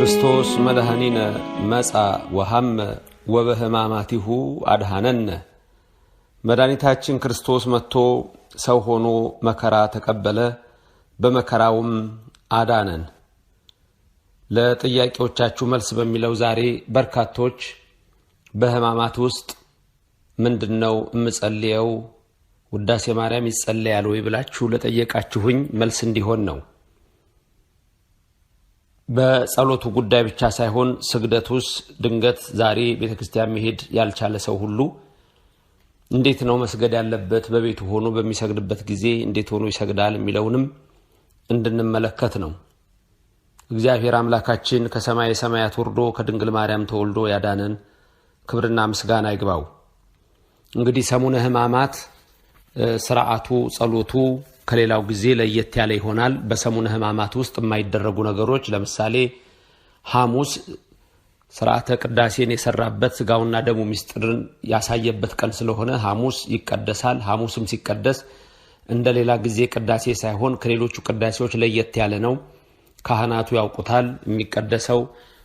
ክርስቶስ መድኃኒነ መጻ ወሐመ ወበሕማማቲሁ አድኀነነ። መድኃኒታችን ክርስቶስ መጥቶ ሰው ሆኖ መከራ ተቀበለ፣ በመከራውም አዳነን። ለጥያቄዎቻችሁ መልስ በሚለው ዛሬ በርካቶች በሕማማት ውስጥ ምንድነው እምጸልየው ውዳሴ ማርያም ይጸለያል ወይ ብላችሁ ለጠየቃችሁኝ መልስ እንዲሆን ነው። በጸሎቱ ጉዳይ ብቻ ሳይሆን ስግደቱስ ድንገት ዛሬ ቤተክርስቲያን መሄድ ያልቻለ ሰው ሁሉ እንዴት ነው መስገድ ያለበት፣ በቤቱ ሆኖ በሚሰግድበት ጊዜ እንዴት ሆኖ ይሰግዳል የሚለውንም እንድንመለከት ነው። እግዚአብሔር አምላካችን ከሰማይ ሰማያት ወርዶ ከድንግል ማርያም ተወልዶ ያዳነን ክብርና ምስጋና ይግባው። እንግዲህ ሰሙነ ሕማማት ስርዓቱ ጸሎቱ ከሌላው ጊዜ ለየት ያለ ይሆናል። በሰሙነ ሕማማት ውስጥ የማይደረጉ ነገሮች ለምሳሌ ሐሙስ ስርዓተ ቅዳሴን የሰራበት ስጋውና ደሙ ምስጢርን ያሳየበት ቀን ስለሆነ ሐሙስ ይቀደሳል። ሐሙስም ሲቀደስ እንደሌላ ጊዜ ቅዳሴ ሳይሆን ከሌሎቹ ቅዳሴዎች ለየት ያለ ነው። ካህናቱ ያውቁታል። የሚቀደሰው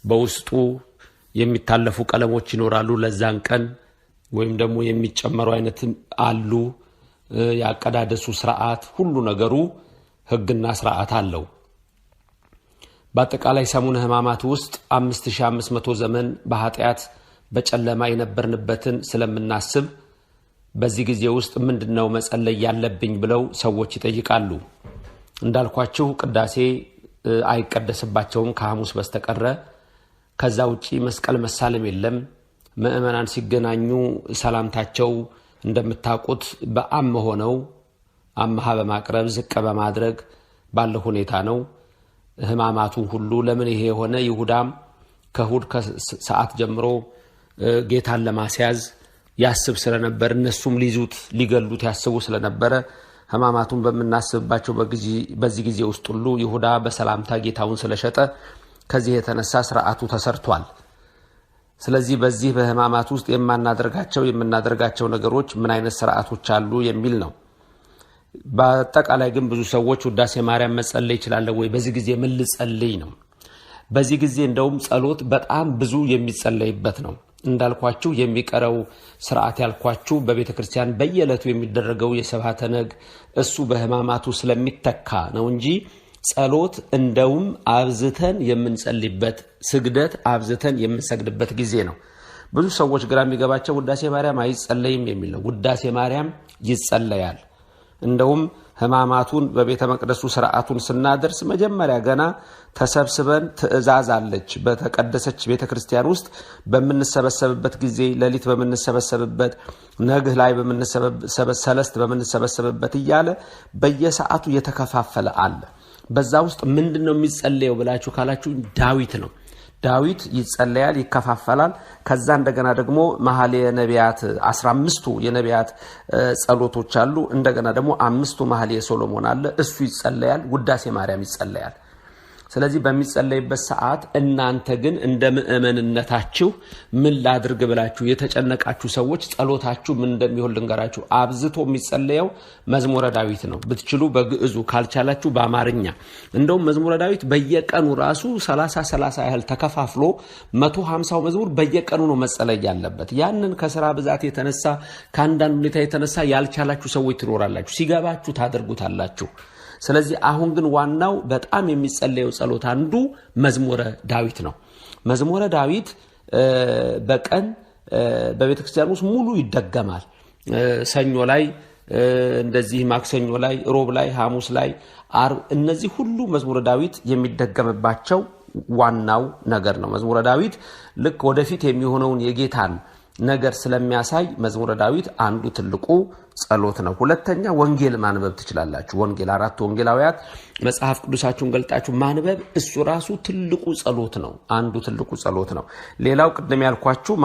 በውስጡ የሚታለፉ ቀለሞች ይኖራሉ ለዛን ቀን ወይም ደግሞ የሚጨመሩ አይነት አሉ። ያቀዳደሱ ስርዓት ሁሉ ነገሩ ህግና ስርዓት አለው። በአጠቃላይ ሰሙነ ሕማማት ውስጥ 5500 ዘመን በኃጢአት በጨለማ የነበርንበትን ስለምናስብ በዚህ ጊዜ ውስጥ ምንድነው መጸለይ ያለብኝ ብለው ሰዎች ይጠይቃሉ። እንዳልኳችሁ ቅዳሴ አይቀደስባቸውም ከሐሙስ በስተቀር። ከዛ ውጪ መስቀል መሳለም የለም። ምእመናን ሲገናኙ ሰላምታቸው እንደምታውቁት በአም ሆነው አምሃ በማቅረብ ዝቅ በማድረግ ባለው ሁኔታ ነው። ሕማማቱን ሁሉ ለምን ይሄ የሆነ ይሁዳም ከእሑድ ከሰዓት ጀምሮ ጌታን ለማስያዝ ያስብ ስለነበር እነሱም ሊይዙት ሊገሉት ያስቡ ስለነበረ ሕማማቱን በመናስብባቸው በዚህ ጊዜ ውስጥ ሁሉ ይሁዳ በሰላምታ ጌታውን ስለሸጠ ከዚህ የተነሳ ስርዓቱ ተሰርቷል። ስለዚህ በዚህ በሕማማት ውስጥ የምናደርጋቸው ነገሮች ምን አይነት ስርዓቶች አሉ የሚል ነው። በአጠቃላይ ግን ብዙ ሰዎች ውዳሴ ማርያም መጸለይ ይችላል ወይ በዚህ ጊዜ ምን ልጸልይ ነው? በዚህ ጊዜ እንደውም ጸሎት በጣም ብዙ የሚጸለይበት ነው። እንዳልኳችሁ የሚቀረው ስርዓት ያልኳችሁ በቤተክርስቲያን በየዕለቱ የሚደረገው የሰብሐተ ነግ እሱ በሕማማቱ ስለሚተካ ነው እንጂ ጸሎት እንደውም አብዝተን የምንጸልይበት ስግደት አብዝተን የምንሰግድበት ጊዜ ነው። ብዙ ሰዎች ግራ የሚገባቸው ውዳሴ ማርያም አይጸለይም የሚል ነው። ውዳሴ ማርያም ይጸለያል። እንደውም ሕማማቱን በቤተ መቅደሱ ስርዓቱን ስናደርስ መጀመሪያ ገና ተሰብስበን ትእዛዝ አለች። በተቀደሰች ቤተክርስቲያን ውስጥ በምንሰበሰብበት ጊዜ ሌሊት በምንሰበሰብበት ነግህ ላይ ሰለስት በምንሰበሰብበት እያለ በየሰዓቱ የተከፋፈለ አለ። በዛ ውስጥ ምንድነው የሚጸለየው ብላችሁ ካላችሁ ዳዊት ነው። ዳዊት ይጸለያል፣ ይከፋፈላል። ከዛ እንደገና ደግሞ መኃልየ ነቢያት 15ቱ የነቢያት ጸሎቶች አሉ። እንደገና ደግሞ 5ቱ መኃልየ ሶሎሞን አለ። እሱ ይጸለያል። ውዳሴ ማርያም ይጸለያል። ስለዚህ በሚጸለይበት ሰዓት እናንተ ግን እንደ ምእመንነታችሁ ምን ላድርግ ብላችሁ የተጨነቃችሁ ሰዎች ጸሎታችሁ ምን እንደሚሆን ልንገራችሁ። አብዝቶ የሚጸለየው መዝሙረ ዳዊት ነው። ብትችሉ በግዕዙ ካልቻላችሁ በአማርኛ። እንደውም መዝሙረ ዳዊት በየቀኑ ራሱ 30 ያህል ተከፋፍሎ 150 መዝሙር በየቀኑ ነው መጸለይ ያለበት። ያንን ከሥራ ብዛት የተነሳ ከአንዳንድ ሁኔታ የተነሳ ያልቻላችሁ ሰዎች ትኖራላችሁ። ሲገባችሁ ታደርጉታላችሁ። ስለዚህ አሁን ግን ዋናው በጣም የሚጸለየው ጸሎት አንዱ መዝሙረ ዳዊት ነው። መዝሙረ ዳዊት በቀን በቤተክርስቲያን ውስጥ ሙሉ ይደገማል። ሰኞ ላይ እንደዚህ ማክሰኞ ላይ ሮብ ላይ ሐሙስ ላይ ዓርብ እነዚህ ሁሉ መዝሙረ ዳዊት የሚደገምባቸው ዋናው ነገር ነው። መዝሙረ ዳዊት ልክ ወደፊት የሚሆነውን የጌታን ነገር ስለሚያሳይ መዝሙረ ዳዊት አንዱ ትልቁ ጸሎት ነው። ሁለተኛ ወንጌል ማንበብ ትችላላችሁ። ወንጌል 4 ወንጌላውያት መጽሐፍ ቅዱሳችሁን ገልጣችሁ ማንበብ እሱ ራሱ ትልቁ ጸሎት ነው። አንዱ ትልቁ ጸሎት ነው። ሌላው ቅድም ያልኳችሁ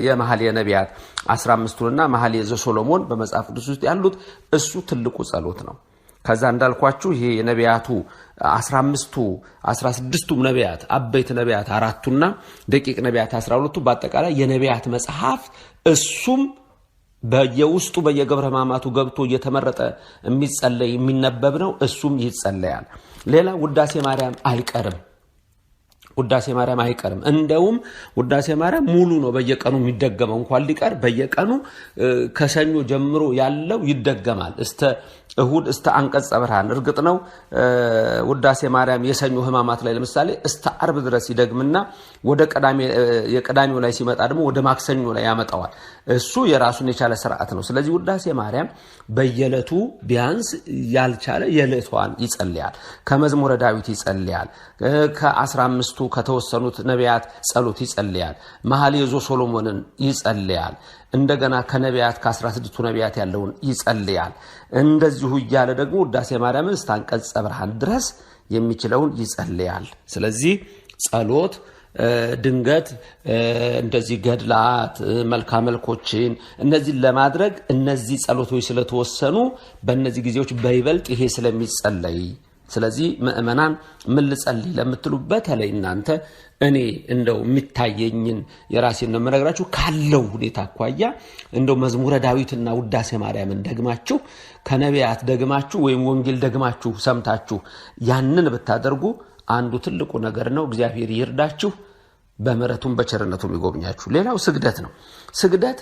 የመኃልየ ነቢያት 15ቱና መኃልየ ዘሶሎሞን በመጽሐፍ ቅዱስ ውስጥ ያሉት እሱ ትልቁ ጸሎት ነው። ከዛ እንዳልኳችሁ ይሄ የነቢያቱ 16ቱ ነቢያት አበይት ነቢያት 4ቱና ደቂቅ ነቢያት 12ቱ በአጠቃላይ የነቢያት መጽሐፍ እሱም በየውስጡ በየገብረ ሕማማቱ ገብቶ እየተመረጠ የሚጸለይ የሚነበብ ነው። እሱም ይጸለያል። ሌላ ውዳሴ ማርያም አይቀርም። ውዳሴ ማርያም አይቀርም። እንደውም ውዳሴ ማርያም ሙሉ ነው በየቀኑ የሚደገመው እንኳን ሊቀር በየቀኑ ከሰኞ ጀምሮ ያለው ይደገማል እስተ እሁድ እስተ አንቀጸ ብርሃን። እርግጥ ነው ውዳሴ ማርያም የሰኞ ህማማት ላይ ለምሳሌ እስተ አርብ ድረስ ይደግምና ወደ የቀዳሚው ላይ ሲመጣ ደግሞ ወደ ማክሰኞ ላይ ያመጣዋል። እሱ የራሱን የቻለ ስርዓት ነው። ስለዚህ ውዳሴ ማርያም በየዕለቱ ቢያንስ ያልቻለ የዕለቷን ይጸልያል፣ ከመዝሙረ ዳዊት ይጸልያል፣ ከ15ቱ ከተወሰኑት ነቢያት ጸሎት ይጸልያል፣ መኃልየ ዘሰሎሞንን ይጸልያል፣ እንደገና ከነቢያት ከ16ቱ ነቢያት ያለውን ይጸልያል። እንደዚሁ እያለ ደግሞ ውዳሴ ማርያምን እስከ አንቀጸ ብርሃን ድረስ የሚችለውን ይጸልያል። ስለዚህ ጸሎት ድንገት እንደዚህ ገድላት መልካ መልኮችን እነዚህ ለማድረግ እነዚህ ጸሎቶች ስለተወሰኑ በእነዚህ ጊዜዎች በይበልጥ ይሄ ስለሚጸለይ ስለዚህ ምእመናን ምን ልጸልይ ለምትሉ በተለይ እናንተ እኔ እንደው የሚታየኝን የራሴን ነው የምነግራችሁ ካለው ሁኔታ አኳያ እንደው መዝሙረ ዳዊትና ውዳሴ ማርያምን ደግማችሁ ከነቢያት ደግማችሁ ወይም ወንጌል ደግማችሁ ሰምታችሁ ያንን ብታደርጉ አንዱ ትልቁ ነገር ነው። እግዚአብሔር ይርዳችሁ፣ በመረቱም በቸርነቱም ይጎብኛችሁ። ሌላው ስግደት ነው። ስግደት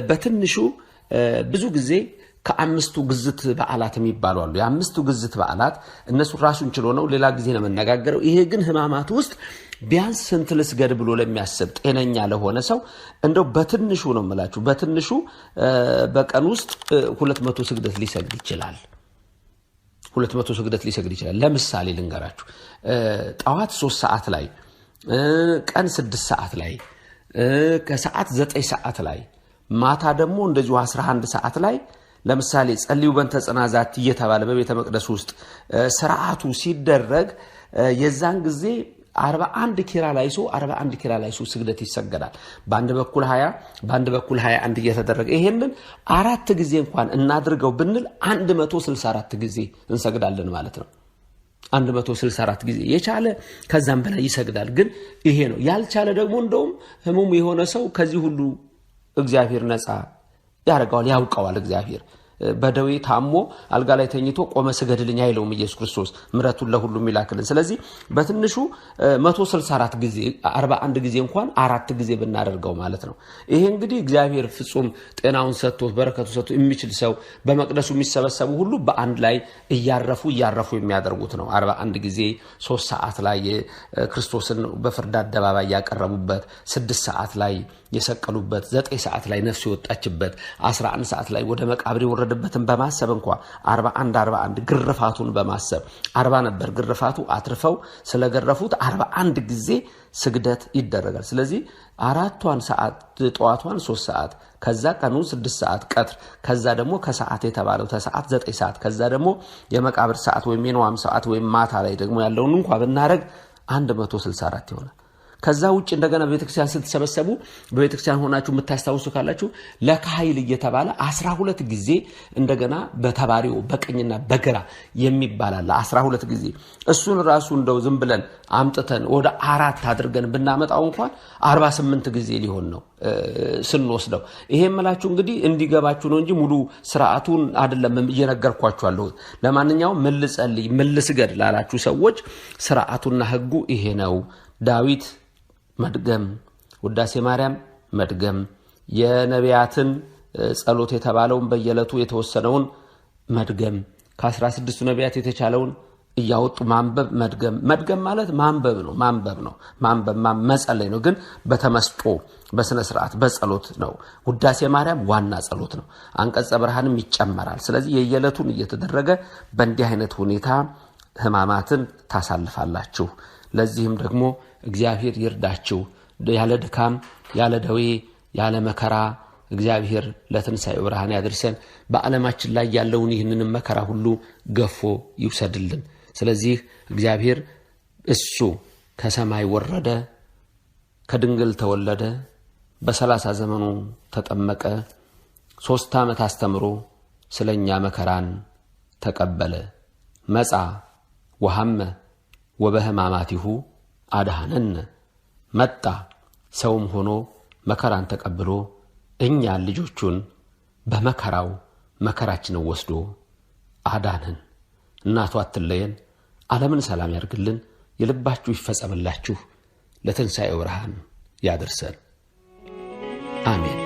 በትንሹ ብዙ ጊዜ ከአምስቱ ግዝት በዓላት የሚባሉ አሉ። የአምስቱ ግዝት በዓላት እነሱ ራሱን ችሎ ነው ሌላ ጊዜ ነው መነጋገረው። ይሄ ግን ህማማት ውስጥ ቢያንስ ስንት ልስገድ ብሎ ለሚያስብ ጤነኛ ለሆነ ሰው እንደው በትንሹ ነው የምላችሁ፣ በትንሹ በቀን ውስጥ 200 ስግደት ሊሰግድ ይችላል። 200 ስግደት ሊሰግድ ይችላል። ለምሳሌ ልንገራችሁ። ጠዋት 3 ሰዓት ላይ፣ ቀን 6 ሰዓት ላይ፣ ከሰዓት 9 ሰዓት ላይ፣ ማታ ደግሞ እንደዚሁ 11 ሰዓት ላይ ለምሳሌ ጸልዩ በእንተ ጽናዛት እየተባለ በቤተ መቅደስ ውስጥ ስርዓቱ ሲደረግ የዛን ጊዜ 41 ኪራ ላይሶ ስግደት ይሰገዳል። በአንድ በኩል 20 በአንድ በኩል 21 እየተደረገ ይሄንን 4 ጊዜ እንኳን እናድርገው ብንል 164 ጊዜ እንሰግዳለን ማለት ነው። 164 ጊዜ የቻለ ከዛም በላይ ይሰግዳል። ግን ይሄ ነው። ያልቻለ ደግሞ እንደውም ህሙም የሆነ ሰው ከዚህ ሁሉ እግዚአብሔር ነፃ ያረጋዋል፣ ያውቀዋል። እግዚአብሔር በደዌ ታሞ አልጋ ላይ ተኝቶ ቆመ ስገድልኝ አይለውም ኢየሱስ ክርስቶስ፣ ምሕረቱን ለሁሉም ይላክልን። ስለዚህ በትንሹ 164 ጊዜ 41 ጊዜ እንኳን 4 ጊዜ ብናደርገው ማለት ነው። ይሄ እንግዲህ እግዚአብሔር ፍጹም ጤናውን ሰጥቶ በረከቱ ሰጥቶ የሚችል ሰው በመቅደሱ የሚሰበሰቡ ሁሉ በአንድ ላይ እያረፉ የሚያደርጉት ነው። 41 ጊዜ 3 ሰዓት ላይ ክርስቶስን በፍርድ አደባባይ ያቀረቡበት፣ 6 ሰዓት ላይ የሰቀሉበት፣ 9 ሰዓት ላይ ነፍሱ የወጣችበት፣ 11 ሰዓት ላይ ወደ መቃብር የወረደበትን በማሰብ እንኳን 41 ግርፋቱን በማሰብ 40 ነበር ግርፋቱ፣ አትርፈው ስለገረፉት 41 ጊዜ ስግደት ይደረጋል። ስለዚህ 4ቷን ሰዓት ጠዋቷን 3 ሰዓት፣ ከዛ ቀኑ 6 ሰዓት ቀትር፣ ከዛ ደግሞ ከሰዓት የተባለው ተሰዓት 9 ሰዓት፣ ከዛ ደግሞ የመቃብር ሰዓት ወይም የነዋም ሰዓት ወይም ማታ ላይ ደግሞ ያለውን እንኳን ብናረግ 164 ይሆናል። ከዛ ውጭ እንደገና በቤተክርስቲያን ስትሰበሰቡ በቤተክርስቲያን ሆናችሁ የምታስታውሱ ካላችሁ ለካህይል እየተባለ 12 ጊዜ እንደገና በተባሪው በቀኝና በግራ የሚባላል 12 ጊዜ። እሱን ራሱ እንደው ዝም ብለን አምጥተን ወደ 4 አድርገን ብናመጣው እንኳን 48 ጊዜ ሊሆን ነው ስንወስደው። ይሄ የምላችሁ እንግዲህ እንዲገባችሁ ነው እንጂ ሙሉ ስርዓቱን አይደለም እየነገርኳችሁ አለሁ። ለማንኛውም ምን ልጸልይ ምን ልስገድ ላላችሁ ሰዎች ስርዓቱና ህጉ ይሄ ነው። ዳዊት መድገም፣ ውዳሴ ማርያም መድገም፣ የነቢያትን ጸሎት የተባለውን በየዕለቱ የተወሰነውን መድገም፣ ከ16ቱ ነቢያት የተቻለውን እያወጡ ማንበብ መድገም ማለት ማንበብ ነው። ማንበብ መጸለይ ነው፣ ግን በተመስጦ በስነ ስርዓት በጸሎት ነው። ውዳሴ ማርያም ዋና ጸሎት ነው። አንቀጸ ብርሃንም ይጨመራል። ስለዚህ የየዕለቱን እየተደረገ በእንዲህ አይነት ሁኔታ ህማማትን ታሳልፋላችሁ። ለዚህም ደግሞ እግዚአብሔር ይርዳችሁ። ያለ ድካም ያለ ደዌ ያለ መከራ እግዚአብሔር ለትንሣኤ ብርሃን ያድርሰን። በዓለማችን ላይ ያለውን ይህንን መከራ ሁሉ ገፎ ይውሰድልን። ስለዚህ እግዚአብሔር እሱ ከሰማይ ወረደ፣ ከድንግል ተወለደ፣ በ30 ዘመኑ ተጠመቀ፣ 3 ዓመት አስተምሮ ስለኛ መከራን ተቀበለ። መጻ ወሐመ ወበህማማቲሁ አድኃነነ፣ መጣ ሰውም ሆኖ መከራን ተቀብሎ እኛን ልጆቹን በመከራው መከራችንን ወስዶ አዳነን። እናቱ አትለየን። ዓለምን ሰላም ያርግልን። የልባችሁ ይፈጸምላችሁ። ለትንሣኤው ብርሃን ያድርሰን። አሜን።